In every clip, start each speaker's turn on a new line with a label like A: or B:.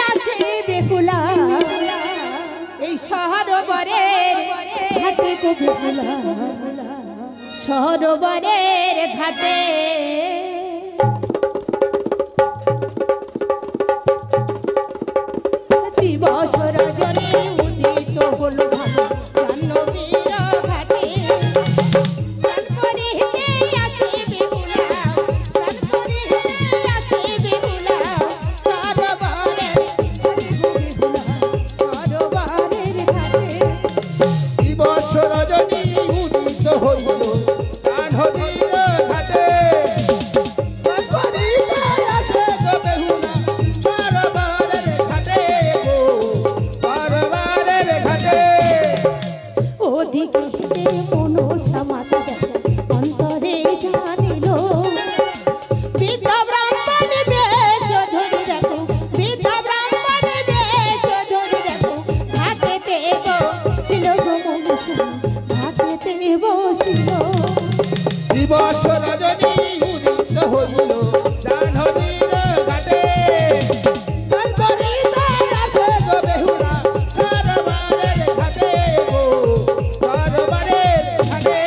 A: আসে বেহুলা এই সরোবরের ঘাটে গো বেহুলা সরোবরের ঘাটে দিবস রজনী উদিত হলো ভালো জাহ্নবীর ঘাটে স্নান করিতে আসে বেহুলা স্নান করিতে আসে বেহুলা সরোবরের বেহুলা সরোবরের ঘাটে
B: দিবস রজনী উদিত হইল জাহ্নবীর ঘাটে স্নান করিতে আসে গো বেহুলা সরোবরের ঘাটে গো সরোবরের ঘাটে
A: ওদিকে মনসা মাতা অন্তরে জানিল বৃদ্ধা ব্রাহ্মণ বেশ ধরি দেখো বৃদ্ধা ব্রাহ্মণ বেশ ধরি দেখো ঘাটেতে বসিল গো মনসা ঘাটেতে বসিল
B: দিবস রজনী উদিত হইল জাহ্নবীর ঘাটে স্নান করিতে আসে গো বেহুলা সরোবরের ঘাটে গো সরোবরের ঘাটে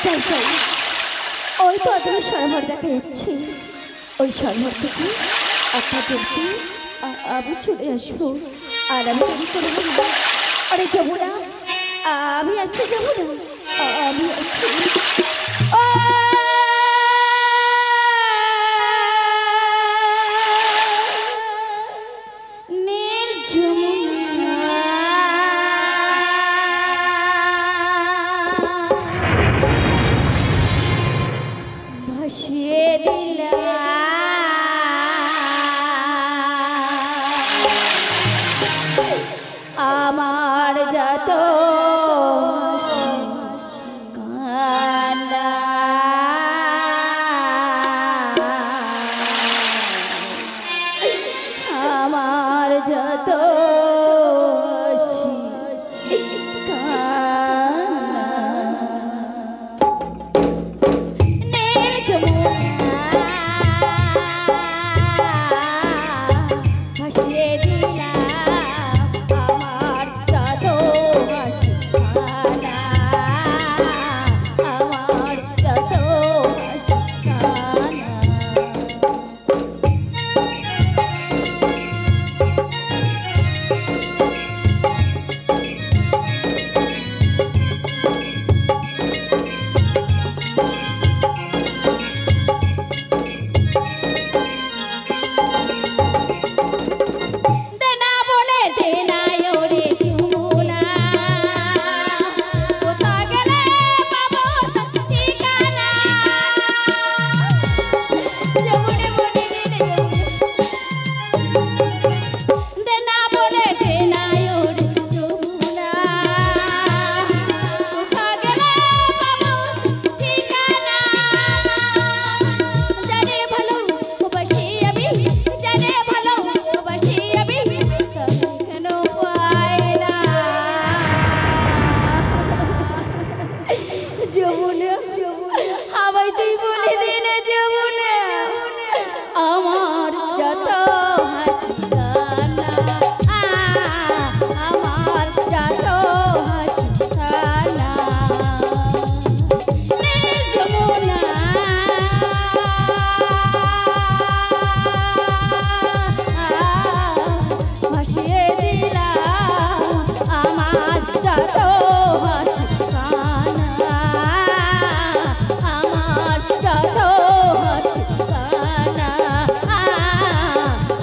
A: যাই যাই ওই তো ওদের সরোবর দেখা যাচ্ছে ওই সরোবর থেকে আপনাদেরকে আমি চলে আসবো আর আমি দেরি করবো না আরে যাবো না আমি আসতে যাবো না আমি আসছি নীল যমুনা ভাসিয়ে দিলা আমার যত কান্না আমার যত ভাসিয়ে দিলা আমার যত আমার যত দেনা বলে দেনা ওরে ঝুমুনা কোথা গেলে পাবো ঠিকানা যমুনে বলে দেনা বলে দেনা ওরে ঝুমুনা কোথা গেলে পাবো ঠিকানা জানে ভালো বাসি আমি জানে ভালো বাসি আমি কেন পাই না যমুনা আমায় তুই বলে দে না যমুনা আমার যত হাসি কান্না আমার যত হাসি কান্না নীল যমুনা ভাসিয়ে দিলা আমার যত হাসি কান্না আমার যত হাসি কান্না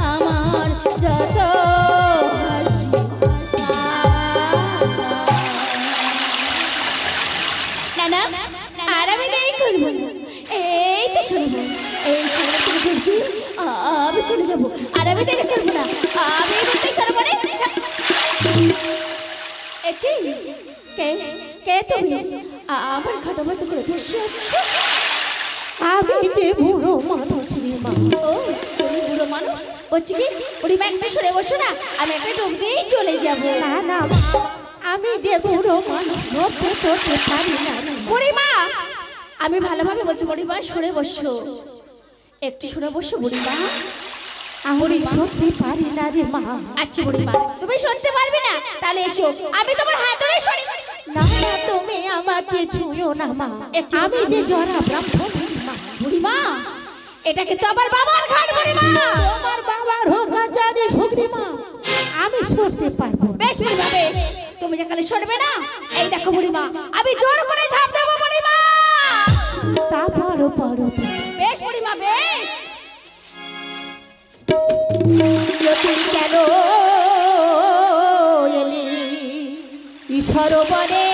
A: আমার যত হাসি কান্না না আর আমি দেরি করবো না এই তো শুনবো এই সরোবর থেকে ঘুরতে আমি চলে যাবো আর আমি দেরি করবো না আমি ঘুরতে সরোবরে কে কে কে তুমি আমার ঘাটা বন্ধ করে বসে আছো আমি যে বুড়ো মানুষ রে মা ও তুমি বুড়ো মানুষ বলছি কি বুড়িমা একটু সরে বসো না আমি একটা ডুব দিয়েই চলে যাবো না না আমি যে বুড়ো মানুষ নড়তে চড়তে পারি না বুড়িমা আমি ভালোভাবে বলছি বুড়িমা সরে বসো একটু সরে বসো বুড়িমা আমি সত্যি পারি না রে মা।
C: আচ্ছা বুড়িমা, তুমি শুনতে পারবে না? তাহলে এসো, আমি তোমার হাত ধরে সরি।
A: না না, তুমি আমাকে ছুঁয়ো না মা,
C: একটু
A: আমি যে জরা ব্রাহ্মণী মা।
C: বুড়িমা, এটা কিন্তু আমার বাবার ঘাট বুড়িমা।
A: তোমার বাবার হোক না জানি হোক রে মা, আমি সরতে পারবো।
C: বেশ বুড়িমা বেশ, তুমি যে কালে সরবে না, এই দেখো বুড়িমা, আমি জোর করে ঝাঁপ দেবো বুড়িমা।
A: তা পারো পারো।
C: বেশ বুড়িমা বেশ।
A: তুই কেন এলি সরোবরে,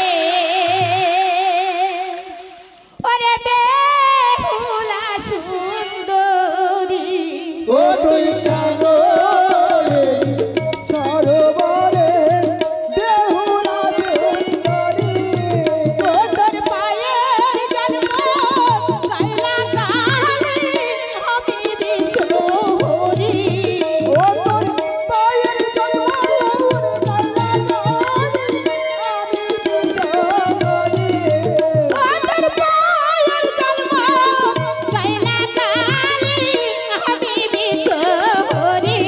A: ওরে বেহুলা সুন্দরী।
B: ও তুই কেন এলি সরোবরে বেহুলা সুন্দরী?
A: ও তোর পায়ের জন্ম কাইলা কালি আমি বিশ্বহরি।
B: ও তোর পায়ের জন্ম কাইলা কালি আমি বিশ্বহরি।
A: ও তোর পায়ের জন্ম কাইলা কালি আমি বিশ্বহরি।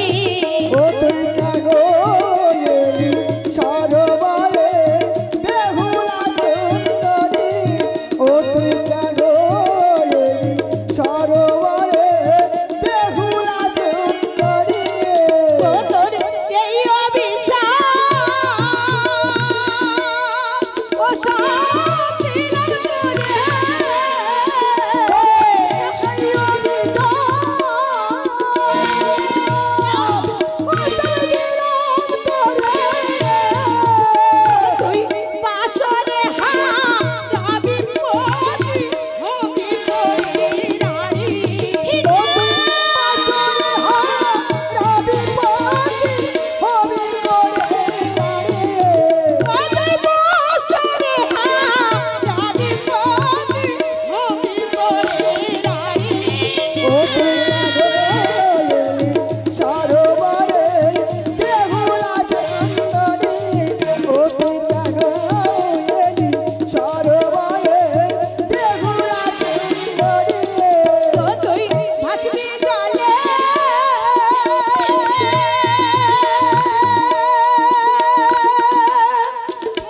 B: ও তুই কেন এলি সরোবরে বেহুলা সুন্দরী? ও তুই কেন এলি সরোবরে বেহুলা সুন্দরী?
A: ও তোর এই অভিশাপ ও সব দিলাম তোরে। এই অভিশাপ ও সব দিলাম তোরে। তুই বাসরে হারাবি পতি হবি তোরে রানী।
B: ও তুই বাসরে হারাবি পতি হবি তোরে রানী।
A: ও তুই বাসরে হারাবি পতি হবি তোরে রানী।
B: ও তুই কেন এলি সরোবরে বেহুলা সুন্দরী? ও তুই কেন এলি সরোবরে বেহুলা সুন্দরী?
A: ও তুই ভাসবি জলে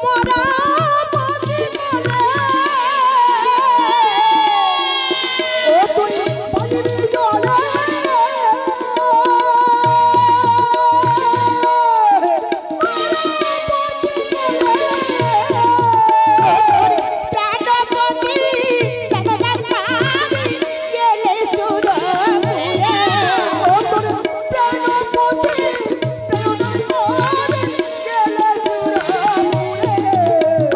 A: মোরা পতি বলে।
B: ও তুই ভাসবি জলে
A: প্রাণপতি প্রাণদাতা গেলে সুরপুরে।
B: ও তোর প্রাণপতি প্রাণপতি গেলে সুরপুরে।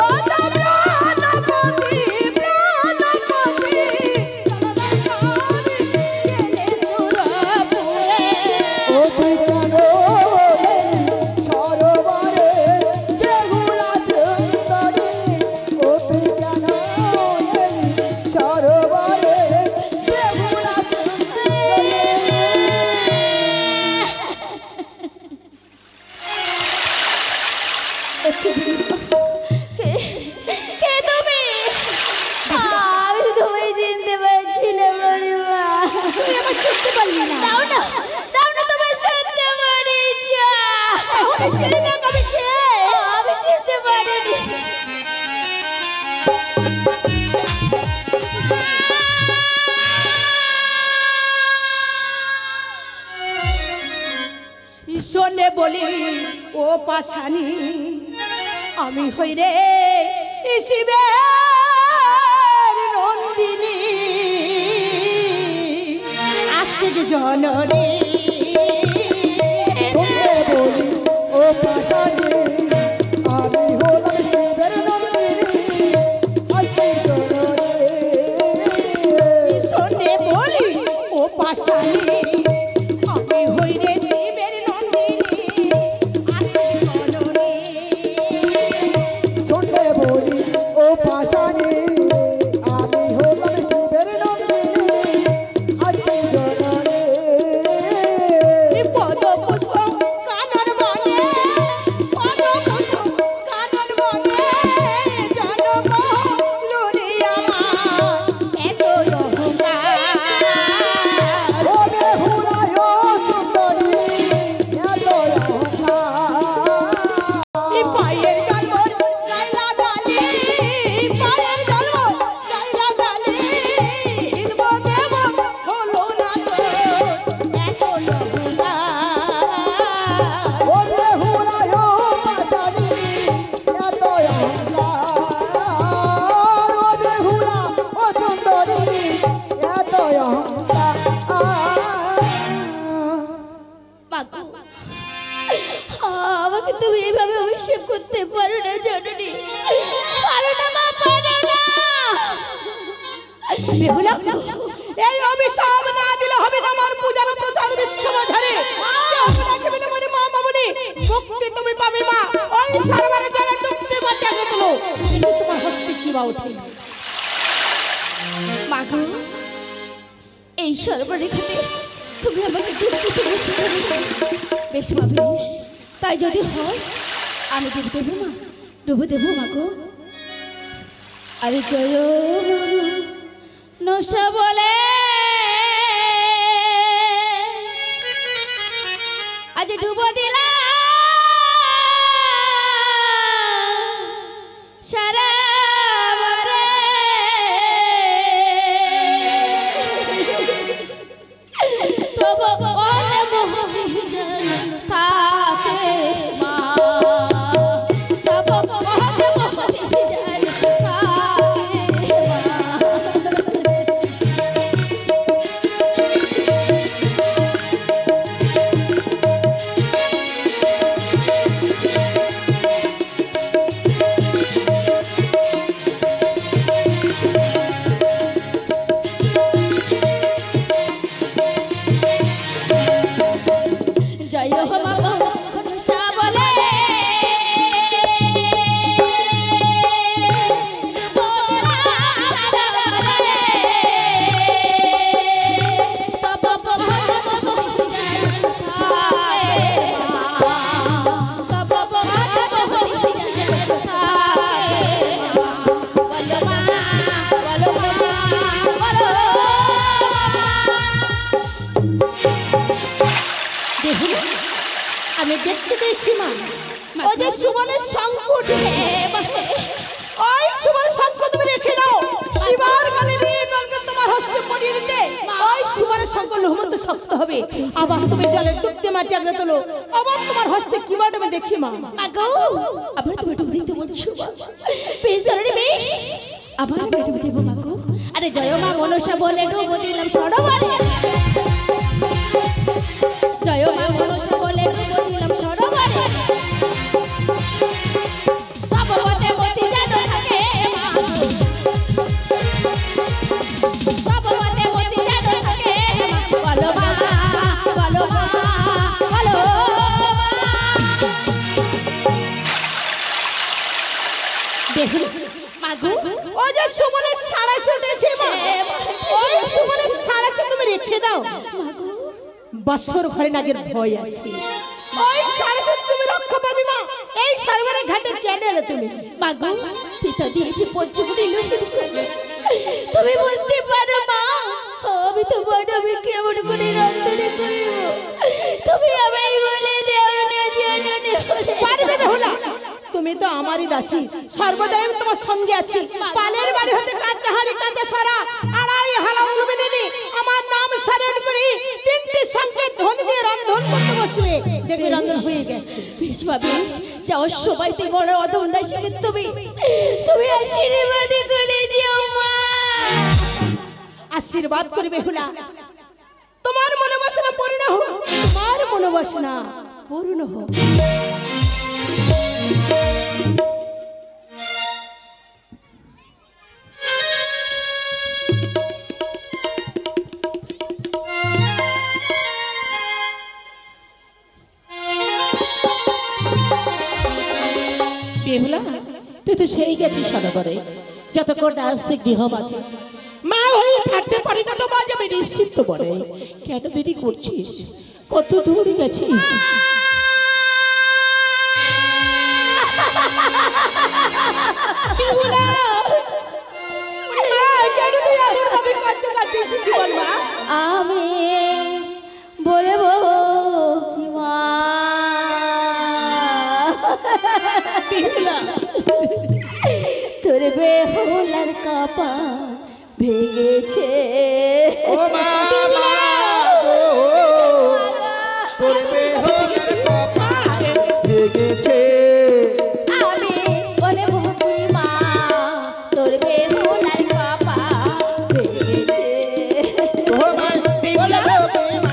A: ও তো প্রাণপতি প্রাণপতি প্রাণদাতা গেলে সুরপুরে।
B: ও তুই কেন এলি সরোবরে বেহুলা সুন্দরী? ও তুই কেন এলি সরোবরে বেহুলা সুন্দরী?
C: কে কে তুমি? আমি তুমি চিনতে পারছি না বুড়িমা।
A: তুই আমার চিনতে পারলি না?
C: দাও না, দাও না, তোমার সত্যি পরিচয়।
A: তাহলে ছেড়ে দে, আমি কে?
C: আমি চিনতে পারিনি।
A: শোনে বলি ও পাশানি, আমি হই রে শিবের নন্দিনী, আজ থেকে জননী।
B: শুনতে বলি ও পাশানি, আমি হলাম শিবের নন্দিনী, আজকে জননী।
A: শোনে বলি ও পাশানি, আমি হই রে শিবের নন্দিনী, আজ থেকে জননী।
B: শুনতে বলি ও পাশানি, আমি হলাম শিবের নন্দিনী, আজকে জননী।
A: আমাকে তুমি এইভাবে অভিশাপ করতে পারো না জননী, পারো না মা, পারো না।
B: বেহুলা, এই অভিশাপ না দিলে হবে না আমার পূজার প্রচার বিশ্ববাজারে। আপনাকে বলে মনে মা বলি মুক্তি তুমি পাবে মা। ওই সরোবরে জলে ডুবতে বাঁচা গেল, কিন্তু তোমার হস্তে কি বা ওঠে
A: মাগো, এই সরোবরের ঘাটে তুমি আমাকে ডুব দিতে বলছো জননী। বেশ মা বেশ, তাই যদি হয় আমি ডুব দেবো মা, ডুবে দেবো মাগো। আরে জয় নশা বলে আজ ডুবো দিলা সারা বারে। তবু ওরে মোহবিহীন থাকে মা, তবু ওরে মোহবিহীন থাকে মা। জয় হো মা মনসা বলে বলা সারা বলে তব বহত বহরিজন থাকে মা, তব বহত বহরিজন থাকে মা। বলো মা, বলো মা, বলো।
B: বেহুলা, আমি দেখতে পেয়েছি মা, ওই যে সুমনের শঙ্খ উঠেছে। ওই সুমনের শঙ্খ তুমি রেখে দাও, শিবার কালে নিয়ে গঙ্গা তোমার হস্তে পরিয়ে দিতে। ওই সুমনের শঙ্খ লোহমত শক্ত হবে, আবার তুমি জলে ডুবতে মাটি আগলে তোলো, আবার তোমার হস্তে কি বাটবে দেখি মা।
A: মাগো, আবার তুমি ডুব দিতে বলছো? বেশ জরুরি, বেশ আবার আমি ডুব দেবো মাগো। আরে জয় মা মনসা বলে ডুব দিলাম সরোবরে, জয় মা মনসা বলে ডুব দিলাম সরোবরে। তব মতে মতি যেন থাকে মা, তব মতে মতি যেন থাকে মা। বলো মা, বলো মা, বলো মা।
B: বেহুলা,
A: মাগো,
B: ওই যে সুমনের সাড়াশে উঠেছে মা, ওই সুমনের সাড়াশে তুমি রেখে দাও।
A: মাগো,
B: বছর ঘরে নাগের ভয় আছে, ওই সাড়াশে তুমি রক্ষা পাবি মা। এই সরোবরের ঘাটে কেন এলে তুমি?
A: মাগো, পিতা দিয়েছে পঞ্চমুড়ি লুকিয়ে দিতে। তুমি বলতে পারো মা, আমি তো বড়, আমি কেমন করে রন্ধনে করিব, তুমি আমায় বলে দেও না জননী।
B: পারবে না হলা, তুমি তো আমারই দাসী, সর্বদাই আমি তোমার সঙ্গে আছি। পালের বাড়ি হতে কাঁচা হাড়ি কাঁচা সরা আড়াই হালা উলবে নেনি আমার নাম স্মরণ করি তিনটি সংকেত ধ্বনি দিয়ে রন্ধন করতে বসবে, দেখবে রন্ধন হয়ে গেছে।
A: বেশ মা বেশ, যাওয়ার সময় তুই বড় অদম দাসী, তুমি তুমি আশীর্বাদ করে যেও মা।
B: আশীর্বাদ করবে হুলা, তোমার মনোবাসনা পূর্ণ হোক, তোমার মনোবাসনা পূর্ণ হোক।
D: বেহুলা, তুই তো সেই গেছিস সরোবরে, যতক্ষণ আসছে গৃহ আছে মা হয়ে থাকতে পারি না তো মা যাবে নিশ্চিত বলে। কেন দেরি করছিস? কত দূর গেছিস? বেহুলা, মা, কেন তুই এমনভাবে কাঁদতে কাঁদছিস? কি বল মা?
A: আমি বলবো কি মা, তোর বেহুলার কপাল ভেঙেছে।
D: ও মা, মা গো, তোর বেহুলার কপাল ভেঙেছে।
A: আমি বলবো কি মা, তোর বেহুলার কপাল ভেঙেছে।
D: ও মা, বেহুলা,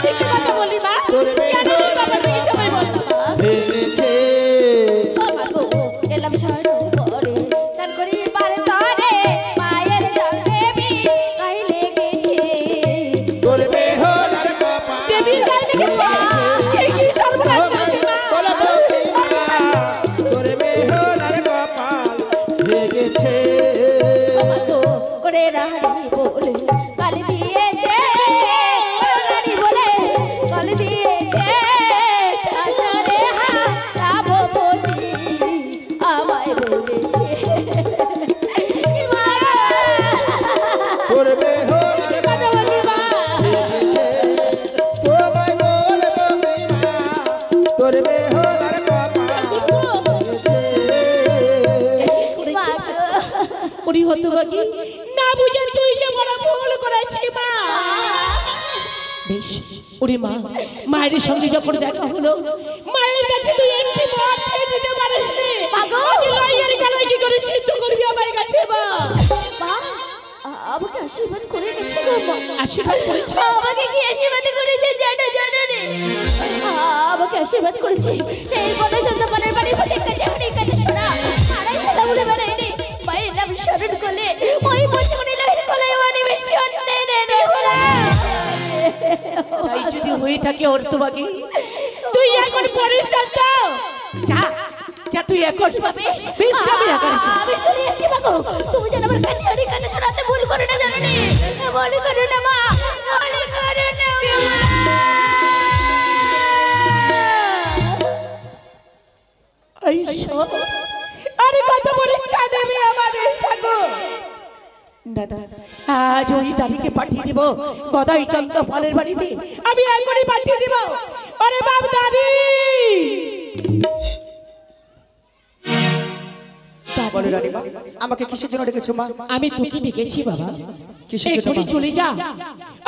D: ঠিক কথা বলি মা, তোর বেহুলার কপাল ভেঙেছে। হতভাগী, না বুঝে তুই যে বড় ভুল করেছিস মা। বেশ ওরে মা, মায়ের সঙ্গে যখন দেখা হলো, মায়ের কাছে তুই একটি মত খেয়ে দিতে পারিস নি। লইয়ের গলায় কি করে সিদ্ধ করবি আমার কাছে মা?
A: আমাকে আশীর্বাদ করে গেছে গো মা।
D: আশীর্বাদ করেছে?
A: আমাকে কি আশীর্বাদ করেছে জানো জানো রে? আমাকে আশীর্বাদ করেছে সেই বনে চন্দ্রপানের বাড়ি হতে কাছে শোনা আড়াই খেলা উড়ে বেড়াই রে মায়ের নাম স্মরণ করলে ওই পঞ্চমণি লহের কলায় মানে বেশি অন্যায় রে
D: তাই যদি হয়ে থাকে অর্থভাগী, তুই এখন পরিষ্কার দাও। যা যা তুই এখন বিশ্রামে
A: আমি চলে যাচ্ছি মা গো। তুমি যেন আমার কাছে আড়ি কানে শোনাতে ভুল করো না জানো রে। ভুল করো না মা, ভুল করো না মা।
D: আরে কত বড় কাঁদবে আমাদের ঠাকুর। দাদা আজ ওই তারিখে পাঠিয়ে দিব গদাই চন্দ্র ফলের বাড়িতে, আমি এখনই পাঠিয়ে দিব। আরে বাপ দাদি
E: বলো রানীমা, আমাকে কিসের জন্য ডেকেছো মা?
D: আমি তোকে ডেকেছি বাবা,
E: কিসের জন্য?
D: এখনই চলে যা,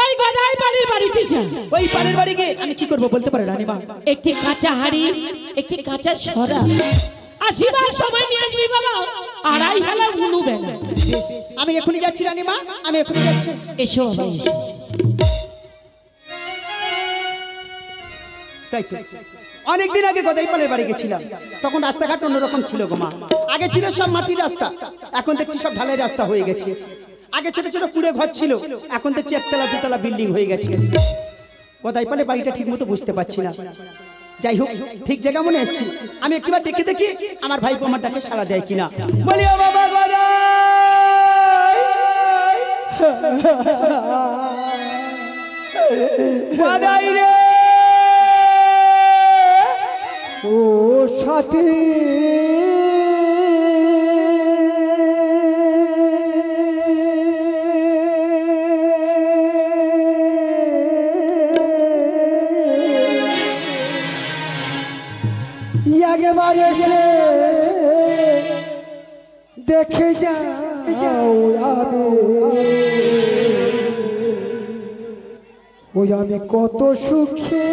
D: ওই গদাই বাড়ির বাড়িতে যা।
E: ওই পানের বাড়ি গিয়ে আমি কি করবো বলতে পারো রানীমা?
D: একটি কাঁচা হাড়ি, একটি কাঁচা সরা, আসিবার সময় নিয়ে আসবি বাবা। আড়াই হালা উলু বেলা।
E: আমি এখনই যাচ্ছি রানীমা, আমি এখনই যাচ্ছি।
D: এসো বাবা এসো।
E: তাই তো অনেকদিন আগে গদাই পানের বাড়ি গেছিলাম, তখন রাস্তাঘাট অন্যরকম ছিল গো মা। আগে ছিল সব মাটির রাস্তা, এখন দেখছি সব ঢালাই রাস্তা হয়ে গেছে। আগে ছোট ছোট কুড়ে ঘর ছিল, এখন দেখছি একতলা দুতলা বিল্ডিং হয়ে গেছে। গদাই পানের বাড়িটা ঠিক মতো বুঝতে পারছি না। যাই হোক, ঠিক জায়গা মনে এসছি। আমি একটিবার ডেকে দেখি আমার ভাইপো আমার ডাকে সাড়া দেয় কিনা। বলি ও বাবা গদাই রে, ও সাথী একবার এসে দেখে যাও ওই আমি কত সুখে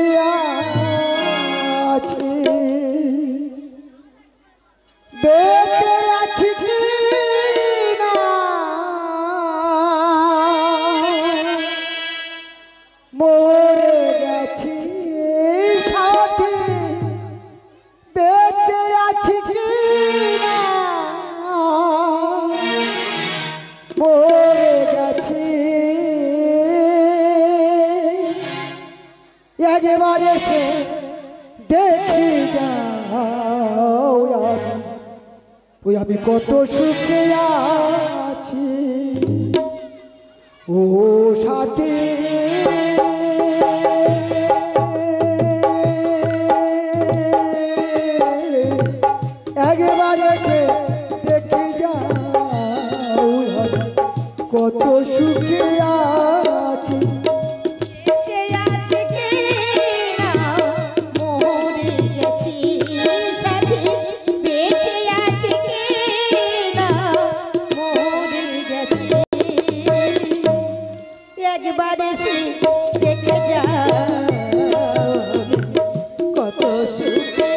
E: আছি, বেঁচে আছি কি না মরে গেছি সাথী, বেঁচে আছি কি না মরে গেছি। একবার এসে দেখি যাও ওই আমি কত সুখে আছি, ও সাথী একবার এসে দেখি যাও কত সুখে আছি।
B: একবার এসে দেখে যাও কত সুখে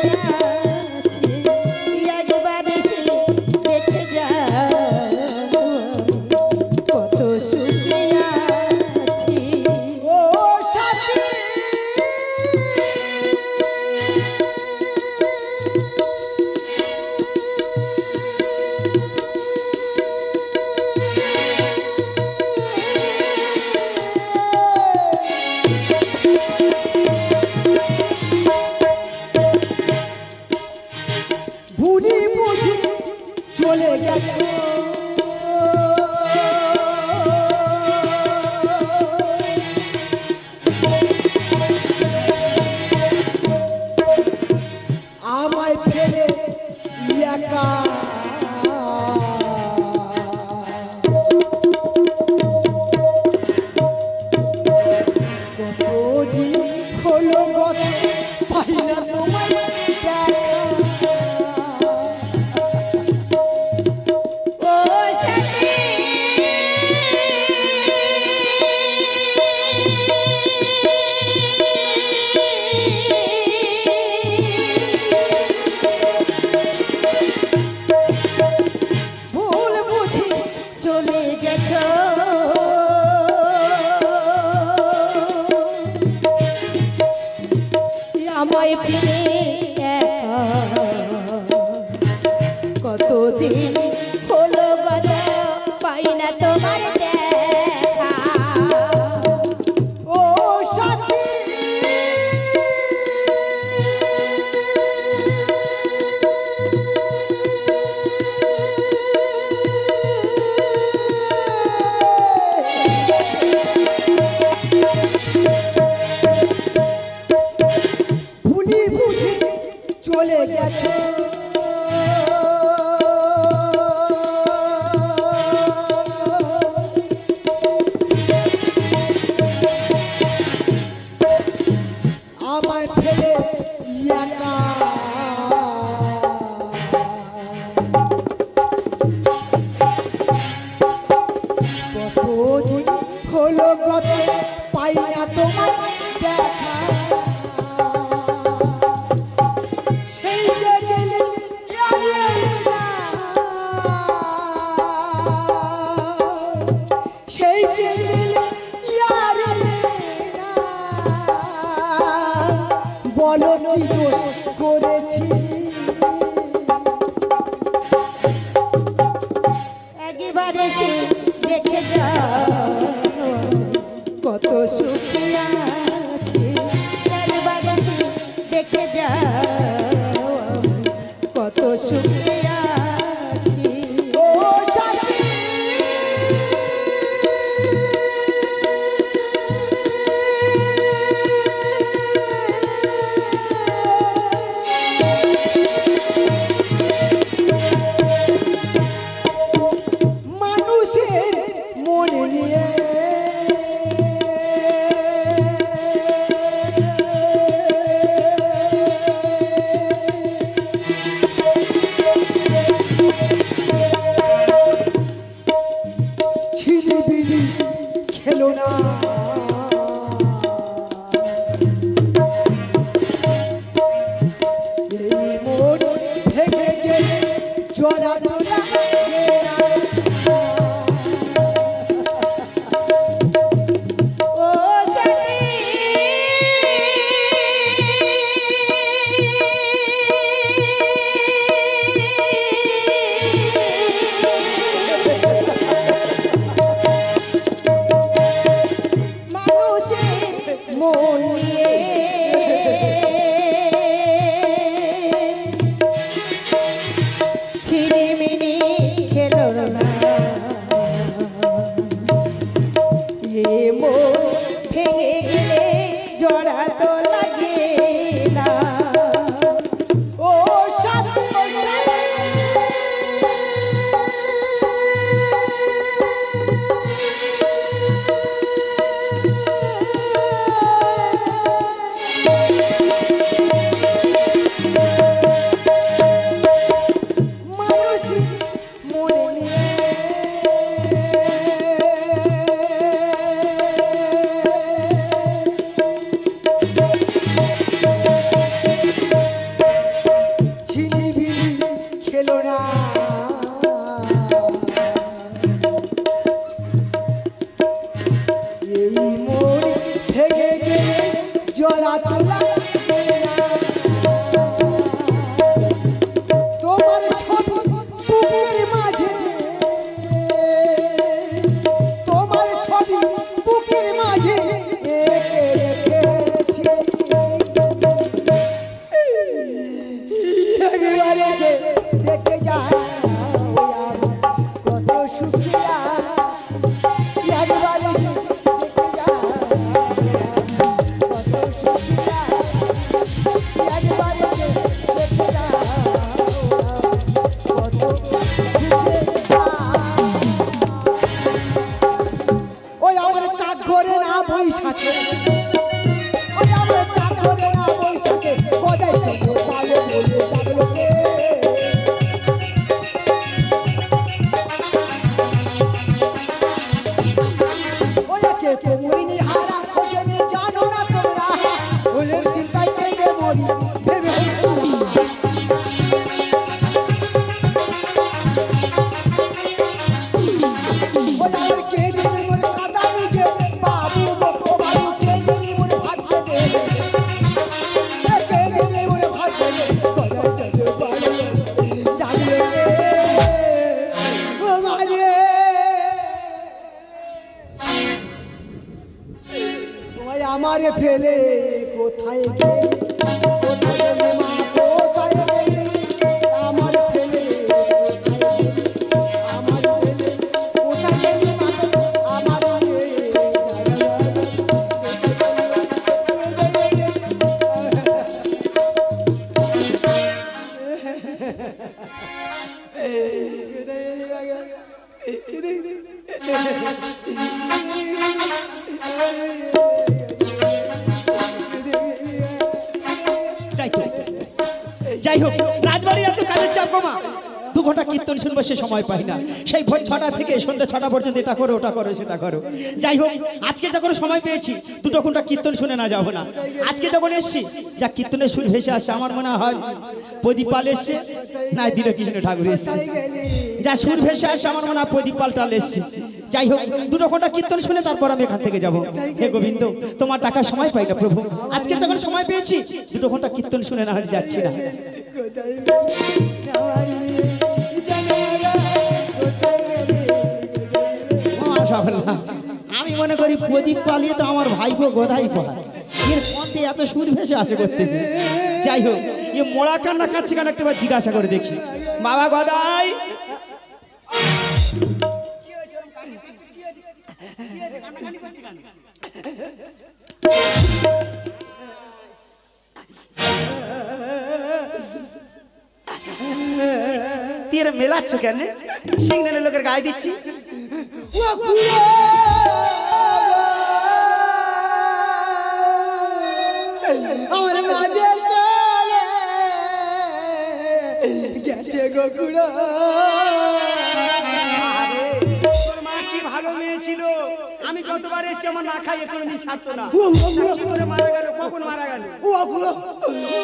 B: আছি, একবার এসে দেখে যাও কত সুখে আছি, ও সাথী ভুলি বুঝি চলে গেছো আমায় ফেলে একা, কতদিন হলো গত পাই না তোমায় দেখা, ও সাথী আমায় ফিরে একা কতদিন হলো গত পাই না তোমার দেখা
E: ও সাথী ভুলি বুঝি চলে গেছো আমায় ফেলে একা কতদিন হলো কত পাই না তোমার দেখা সেই যে গেলে আর এলে না সেই যে গেলে আর এলে না বলো কি দোষ করেছি
B: একবার এসে দেখে যাও কত সুখে আছি একবার এসে দেখে যাও কত সুখে আছি
E: ও সাথী যাই হোক রাজবাড়ি এত কাজের চাপ গো মা, 2 ঘন্টা কীর্তন শুনবো সে সময় পাই না। সেই ভোর 6টা থেকে সন্ধ্যা 6টা পর্যন্ত এটা করো ওটা করো সেটা করো। যাই হোক আজকে যখন সময় পেয়েছি 2 ঘন্টা কীর্তন শুনে না যাবো না। আজকে যখন এসছি যা কীর্তনের সুর ভেসে আসছে আমার মনে হয় প্রদীপ পাল এসছে না দীনকৃষ্ণ ঠাকুর এসছে, যা সুর ভেসে আসছে আমার মনে হয় প্রদীপ পাল টাল এসছে। যাই হোক 2 ঘন্টা কীর্তন শুনে তারপর আমি এখান থেকে যাবো। হে গোবিন্দ তোমার টাকা সময় পাই না প্রভু, আজকে যখন সময় পেয়েছি 2 ঘন্টা কীর্তন শুনে না হলে যাচ্ছি না। আমি মনে করি প্রদীপ পালিয়ে তো আমার ভাইপো গোদাই পড়া, এর পথে এত সুর ভেসে আসে করতে। যাই হোক এ মোড়া কান্না কাচ্ছে কেন একটা জিজ্ঞাসা করে দেখি। বাবা গদাই তীর মেলাচ্ছ কেন? সিংহের লোকের গায়ে দিচ্ছি।
B: আমার মাঝে গেছে গোকুড়া।
E: কি ভালো মেয়ে ছিল, আমি যতবার এসছি আমার না খাইয়ে কোনোদিন ছাড়তো না। কি করে মারা গেল, কখন মারা গেল?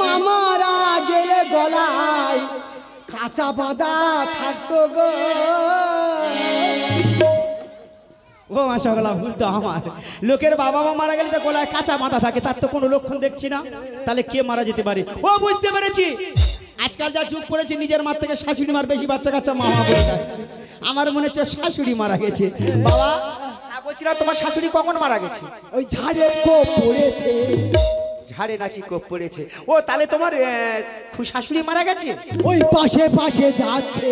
B: মামারা গেলে গলায় কাঁচা বাঁধা থাকতো গো।
E: ও মাশাআল্লাহ, ভুল তো আমার। লোকের বাবা মা মারা গেলে তো গলায় কাঁচা মাথা থাকে, তার তো কোনো লক্ষণ দেখছি না। তাহলে কে মারা যেতে পারে? ও বুঝতে পেরেছি, আজকাল যা যুগ পড়েছে নিজের মার থেকে শাশুড়ি মার বেশি বাচ্চা কাচ্চা মা বলে যাচ্ছে। আমার মনে হচ্ছে শাশুড়ি মারা গেছে। বাবা বলছিলাম তোমার শাশুড়ি কখন মারা গেছে?
B: ওই ঝাড়ে কোপ পড়েছে।
E: ঝাড়ে নাকি কোপ পড়েছে? ও তাহলে তোমার শাশুড়ি মারা গেছে?
B: ওই পাশে পাশে যাচ্ছে।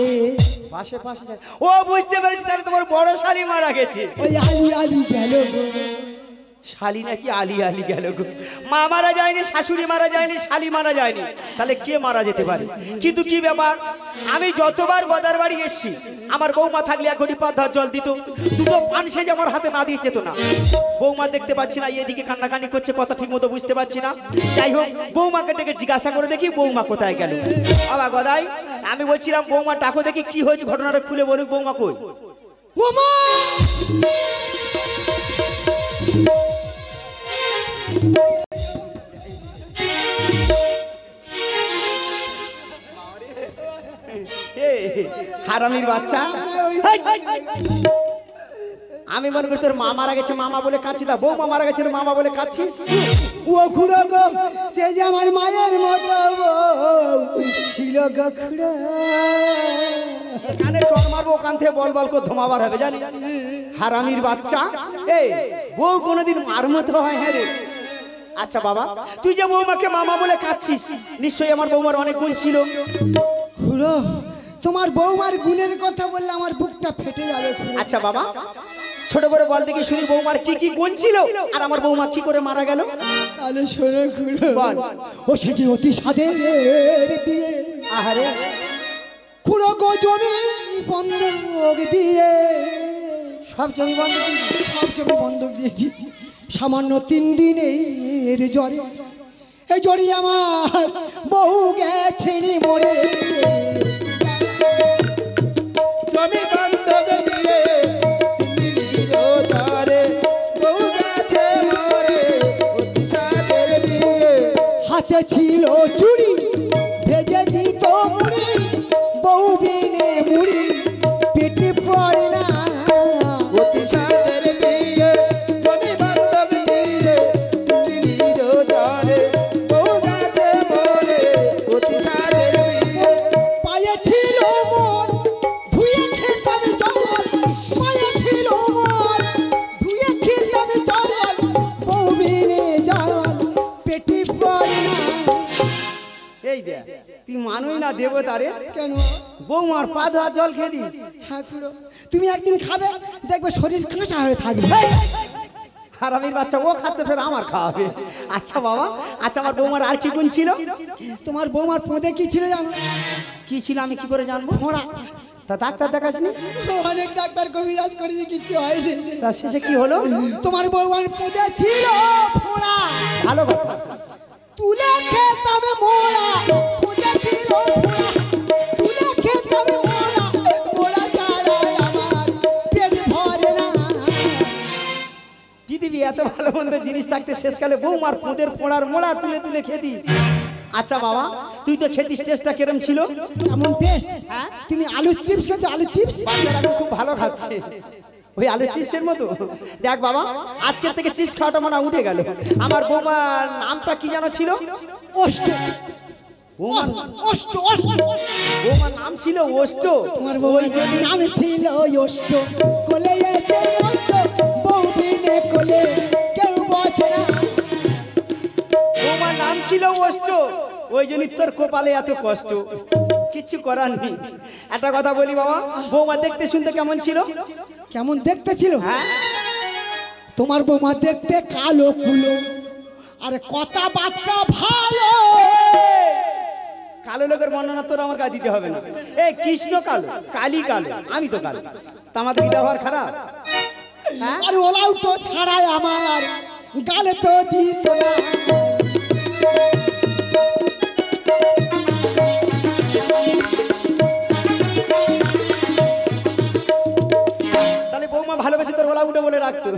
E: পাশে পাশে যাচ্ছে, ও বুঝতে পেরেছি, তাহলে তোমার বড় শালি মারা গেছে।
B: ওই আলি আলি গেল গো।
E: শালি নাকি আলি আলি গেল গো। মা মারা যায়নি, শাশুড়ি মারা যায়নি, শালি মারা যায়নি, তাহলে কে মারা যেতে পারে? কিন্তু কি ব্যাপার, আমি যতবার গদার বাড়ি এসছি আমার বৌমা থাকলে 1 ঘটি পাত জল দিত, 2টো পান সেজ আমার হাতে না দিয়ে যেত না। বৌমা দেখতে পাচ্ছি না, এদিকে কান্নাকানি করছে, কথা ঠিক মতো বুঝতে পারছি না। যাই হোক বৌমাকে ডেকে জিজ্ঞাসা করে দেখি বৌমা কোথায় গেল। বাবা গদাই আমি বলছিলাম বৌমা ডাকো দেখি কি হয়েছে, ঘটনাটা খুলে বলুক। বৌমা কই? হারামির বাচ্চা, আমি মনে করি তোর মা মারা গেছে মামা বলে কাঁদছি, না বৌমা মারা গেছে মামা বলে কাঁদছিস।
B: ও খুড়ো গো, সে যে আমার মায়ের মতো ছিল গো খুড়ো।
E: কানে চড় মারবো, কান থেকে বল বল করে ধোমাবার হবে জানি। হারামির বাচ্চা, এই বউ কোনোদিন মার মতো হয়? হ্যাঁ রে। আচ্ছা বাবা তুই যে বৌমাকে মামা বলে কাঁদছিস, নিশ্চয়ই আমার বৌমার অনেক গুণ ছিল।
B: খুড়ো তোমার বৌমার গুণের কথা বললে আমার বুকটা ফেটে যাবে।
E: আচ্ছা বাবা ছোট করে বল দেখি শুনি বৌমার কি কি গুণ ছিল আর আমার বৌমা কি করে মারা গেল।
B: তাহলে শোনো খুড়ো,
E: বল।
B: ও সে যে অতি সাদের বিয়ে।
E: আহারে
B: খুড়ো গো জমি বন্ধক দিয়ে,
E: সব জমি বন্ধক,
B: সব জমি বন্ধক দিয়েছি সামান্য 3 দিনের জ্বরে। এই জ্বরে আমার বউ গেছে মরে।
E: জমি বন্ধক দিয়ে
B: হাতে ছিল চুড়ি ভেজে দিত মুড়ি, বউ বিনে মুড়ি পেটে পড়ে না। পায়ে ছিল মন ধুয়ে খেতাম জল, পায়ে ছিল মন ধুয়ে খেতাম জল, বউ বিনে জল পেটে পড়ে না।
E: এই দে তুই মানুই না দেবতারে,
B: কেন
E: বৌমার পা ধোয়া জল খেয়ে দিস?
B: ঠাকুর তুমি একদিন খাবে দেখবে শরীর কাঁচা হয়ে থাকবে।
E: হারামির বাচ্চা ও খাচ্ছে ফের আমার খাওয়াবে। আচ্ছা বাবা, আচ্ছা আমার বৌমার আর কি গুণ ছিল?
B: তোমার বৌমার পদে কি ছিল জানো?
E: কি ছিল আমি কি করে জানবো?
B: ফোঁড়া।
E: তা ডাক্তার দেখাসনি?
B: অনেক ডাক্তার কবিরাজ করেছে, কিচ্ছু হয়নি।
E: তা শেষে কি হলো?
B: তোমার বৌমার পদে ছিল ফোঁড়া।
E: ভালো কথা।
B: তুলে খেতাম মোড়া, পদে ছিল
E: মন্দ জিনিস থাকতে শেষকালে বৌমার পোদের পোড়ার মোড়া তুলে তুলে খেতিস। আচ্ছা বাবা, তুই তো খেতিস, টেস্টটা কিরম ছিল?
B: কেমন টেস্ট? তুমি আলু চিপস খেয়েছো? আলু চিপস
E: বাচ্চারা এখন খুব ভালো খাচ্ছে, ওই আলু চিপসের মতো। দেখ বাবা, আজকের থেকে চিপস খাওয়াটা মনে হয় উঠে গেল। আমার বৌমার নামটা কি জানা ছিল?
B: অষ্ট অষ্ট অষ্ট
E: বৌমার নাম ছিল অষ্ট।
B: তোমার বউর নাম ছিল অষ্ট। কোলে এসে অষ্ট, বউ বিনে কোলে কেউ বসে না।
E: বৌমার নাম ছিল অষ্ট, ওই জন্য তোর কপালে এত কষ্ট। কিচ্ছু করার নেই। একটা কথা বলি বাবা, বৌমা দেখতে শুনতে কেমন ছিল?
B: কেমন দেখতে ছিল?
E: হ্যাঁ,
B: তোমার বৌমা দেখতে কালো কুলো, আর কথাবার্তা ভালো।
E: কালো লোকের বর্ণনা তোর আমার কাছে দিতে হবে না। এই কৃষ্ণ কালো, কালী কালো, আমি তো কালো, তা আমাদের কি ব্যবহার খারাপ?
B: আর ওলাও তো ছাড়াই আমার গালে তো দিত না।
E: তাহলে বৌমা ভালোবেসে তোর ওলা উঠে বলে রাখতো,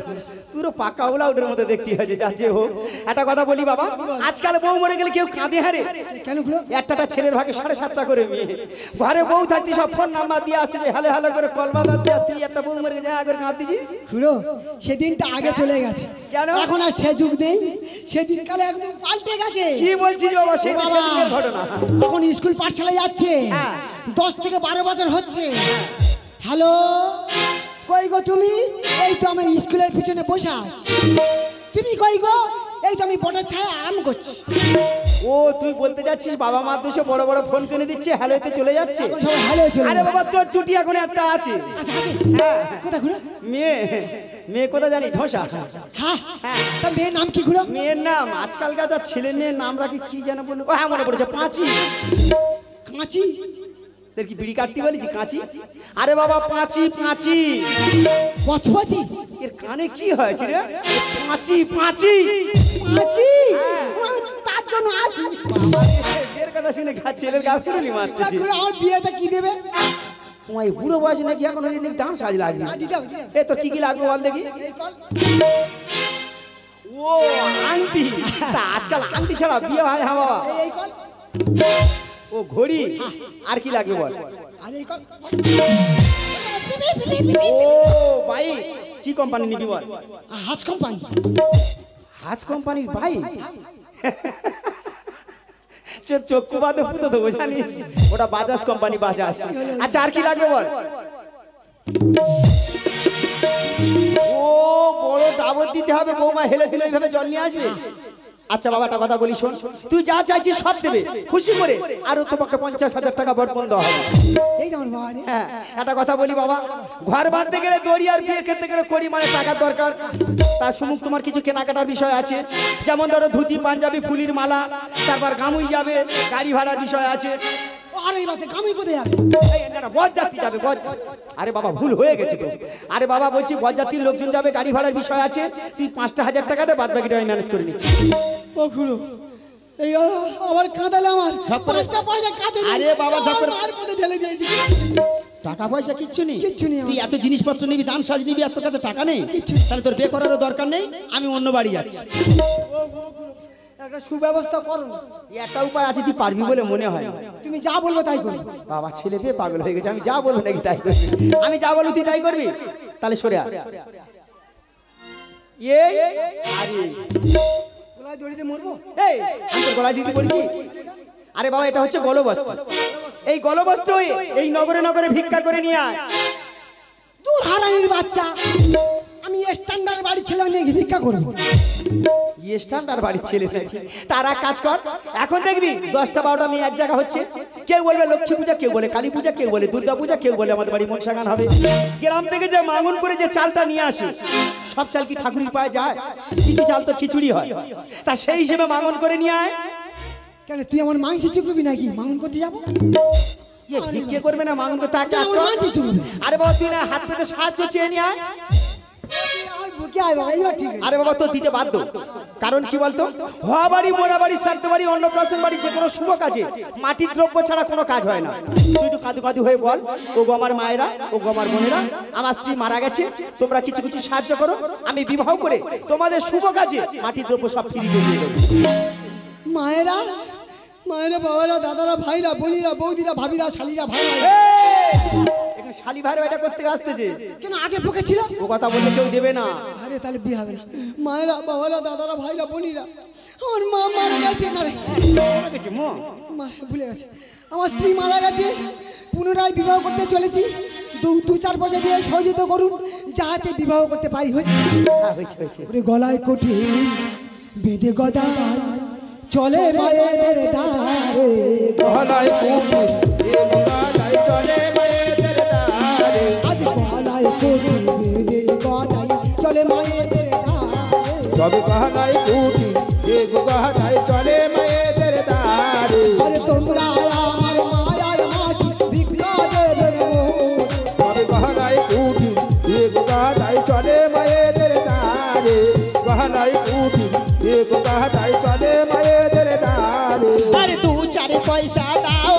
E: পুরো পাকা ওলা উঠের মতো দেখতে হয়েছে। যাচ্ছে হোক, একটা কথা বলি বাবা, আজকাল বউ মরে গেলে কেউ কাঁদে হারে।
B: কেন খুলো?
E: একটা ছেলের ভাগে 7.5টা করে মেয়ে, ঘরে বউ থাকতে সব ফোন নাম্বার দিয়ে আসতে হালে হালে করে কল বাঁধাচ্ছে, আর তুই একটা বউ মরে যা করে কাঁদতেছি।
B: খুলো, সেদিনটা আগে চলে গেছে।
E: কেন?
B: এখন আর সে যুগ নেই, সেদিন কালে একদম পাল্টে গেছে।
E: কি বলছিস বাবা? সেই তো সেদিনের ঘটনা।
B: এখন স্কুল পাঠশালায় যাচ্ছে, 10 থেকে 12 বছর হচ্ছে। হ্যালো, কই গো তুমি? এই তো আমার স্কুলের পিছনে বসে আছ। তুমি কই গো? এই তো আমি বটের ছায়া আরাম করছি।
E: ও, তুই বলতে যাচ্ছিস বাবা মা দুশো বড় বড় ফোন কিনে দিচ্ছে, হ্যালোতে চলে যাচ্ছে?
B: এখন সবাই হ্যালো চলে।
E: আরে বাবা, তোর ছুটি এখন একটা আছে।
B: আচ্ছা আছে।
E: হ্যাঁ,
B: কোথা ঘুরো?
E: মেয়ে কোথা জানি? ঢোসা।
B: হ্যাঁ, তা মেয়ের নাম কি ঘুরো?
E: মেয়ের নাম আজকালকার যা ছেলে মেয়ের নাম রাখি কি যেন বললো, হ্যাঁ মনে পড়েছে, পাঁচি।
B: কাঁচি?
E: তোর কি বিড়ি কাটতে বলেছি? কাঁচি? আরে বাবা, পাঁচি পাঁচি।
B: পচপচি?
E: এর কানে কি হয়েছে রে? পাঁচি পাঁচি।
B: কাঁচি? আমি তো তার জন্য আছি।
E: এর কথা শুনে ছেলের গা ফিরে মারতেছি।
B: ঘুরে আমার বিয়েটা কি দেবে?
E: ওই বুড়ো বয়সে নাকি এখন ওই দাম সাজ লাগবে।
B: দিতে হবে, দিতে হবে।
E: এ তো কি কি লাগবে বল দেখি।
B: এই কল।
E: ও আংটি, তা আজকাল আংটি ছাড়া বিয়ে হয়? হ্যাঁ বাবা।
B: এই কল।
E: ও ঘড়ি, আর কি লাগবে বল?
B: আর এই কল।
E: ও ভাই, কি কোম্পানি নিবি বল?
B: হাজ কোম্পানি।
E: হাজ কোম্পানির ভাই? চক্ষু বাদে ফুটো দেবো জানিস, ওটা বাজাজ কোম্পানি, বাজাজ। আচ্ছা, আর কি লাগবে বল? ও বড় দাবত দিতে হবে, বৌমা হেলে দিলে এইভাবে জল নিয়ে আসবে। আচ্ছা বাবা, একটা কথা বলি শোন, তুই যা চাইছিস সব দেবে খুশি করে, আর তোমাকে 50,000 টাকা বরপণ দেওয়া হবে।
B: এই তো আমার বাবা রে।
E: হ্যাঁ, একটা কথা বলি বাবা, ঘর বাঁধতে গেলে দড়ি আর বিয়ে খেতে গেলে করি মানে টাকার দরকার। তার সমুখ তোমার কিছু কেনাকাটার বিষয় আছে, যেমন ধরো ধুতি পাঞ্জাবি ফুলির মালা, তারপর গামুই যাবে, গাড়ি ভাড়ার বিষয় আছে।
B: আরে এই বাচ্চা গামি কোথায় যাবে?
E: এই না না, বরযাত্রী যাবে। আরে বাবা, ভুল হয়ে গেছে তো। আরে বাবা বলছি, বরযাত্রীর লোকজন যাবে, গাড়ি ভাড়ার বিষয় আছে। তুই 5,000 টাকা দে, বাদ বাকিটা আমি ম্যানেজ করে নিচ্ছি।
B: ও খুলো, এই আবার কাঁদালে আমার 5টা পয়সা কাছে নেই।
E: আরে বাবা, ঝকর
B: আর পথে ঢেলে দিয়েছি।
E: টাকা পয়সা কিচ্ছু নেই,
B: কিচ্ছু নেই আমার।
E: তুই এত জিনিসপত্র নিবি, দান সাজ নিবি, আর তোর কাছে টাকা নেই?
B: কিচ্ছু।
E: তাহলে তোর বিয়ে করারও দরকার নেই, আমি অন্য বাড়ি যাচ্ছি।
B: একটা সুব্যবস্থা করো না।
E: একটা উপায় আছে, তুই পারবি বলে মনে হয়।
B: তুমি যা বলবে তাই করবে।
E: বাবা, ছেলে পেয়ে পাগল হয়ে গেছে, আমি যা বলবো নাকি তাই করবি? আমি যা বলবো তুই তাই করবি? তাহলে সরে আয়। এই আরে,
B: গলায় দড়িতে মরবো?
E: এই আমি তোর গলায় দিতে বলছি? আরে বাবা, এটা হচ্ছে গলবস্ত্র। এই গলবস্ত্র এই নগরে নগরে ভিক্ষা করে নিয়ে আয়।
B: দূর হারানির বাচ্চা, আমি স্ট্যান্ডার্ড বাড়ি ছেলে নিয়ে ভিক্ষা করবো।
E: স্ট্যান্ডার্ড বাড়ির ছেলে নাকি? তারা কাজ কর, এখন দেখবি 10টা 12টা মেয়ে এক জায়গা হচ্ছে। কেউ বলবে লক্ষ্মী পূজা, কেউ বলে কালী পূজা, কেউ বলে দুর্গা পূজা, কেউ বলে আমাদের বাড়ি মনসা গান হবে। গ্রাম থেকে যে মাঙ্গন করে যে চালটা নিয়ে আসে, সব চাল কি ঠাকুরের পায়ে যায়? কিছু চাল তো খিচুড়ি হয়, তা সেই হিসেবে মাঙ্গন করে নিয়ে আয়।
B: কেন তুই আমার মাংস চুকবি নাকি? মাংন করতে যাবো?
E: ভিক্ষে করবে না, মাঙ্গন করতে এক কাজ
B: আমার
E: কর।
B: মাংস চুকবে।
E: আরে বাবা, তুই না হাত পেতে সাহায্য চেয়ে নিয়ে আয়।
B: আমার বুকে আয় বাবা, এইবার ঠিক আছে।
E: আরে বাবা তো দিতে বাধ্য, কারণ কি বলতো, হওয়া বাড়ি, মোরা বাড়ি, শ্রাদ্ধ বাড়ি, অন্নপ্রাশন বাড়ি, যে কোনো শুভ কাজে মাটির দ্রব্য ছাড়া কোনো কাজ হয় না। তুই একটু কাঁদু কাঁদু হয়ে বল, ও গো আমার মায়েরা, ও গো আমার বোনেরা, আমার স্ত্রী মারা গেছে, তোমরা কিছু কিছু সাহায্য করো, আমি বিবাহ করে তোমাদের শুভ কাজে মাটির দ্রব্য সব ফিরিয়ে দিয়ে দেবো।
B: মায়েরা, মায়েরা, বাবারা, দাদারা, ভাইরা, বোনিরা, বৌদিরা, ভাবিরা, শালিরা, ভাইরা।
E: এখানে শালি ভাইরা এটা করতে আসতেছে,
B: কেন আগে বুকে ছিল?
E: ও কথা বললে কেউ দেবে না।
B: আরে তাহলে বিয়ে হবে না। মায়েরা, বাবারা, দাদারা, ভাইরা, বোনিরা, আমার মা মারা গেছে না রে, ভুলে গেছে। আমার স্ত্রী মারা গেছে, পুনরায় বিবাহ করতে চলেছি। দু চার পয়সা দিয়ে সহযোগিতা করুন, যাহাতে বিবাহ করতে পারি। ওরে গলায় কোঠে বেঁধে গদা চলে মায়েদের দ্বারে,
F: গলায় কুটি গদাই চলে মায়েদের দ্বারে,
B: আজ গলায় কোঠে বেঁধে গদাই চলে মায়েদের দ্বারে।
F: তবে গলায় কুটি গদাই চলে মায়েদের দ্বারে।
B: আরে তোমরা আমার মায়ার মাসি ভিক্ষা দেবে গো।
F: তবে গলায় কুটি গদাই চলে মায়েদের দ্বারে, গলায় কুটি গদাই চলে মায়েদের দ্বারে।
E: আরে দু চার পয়সা দাও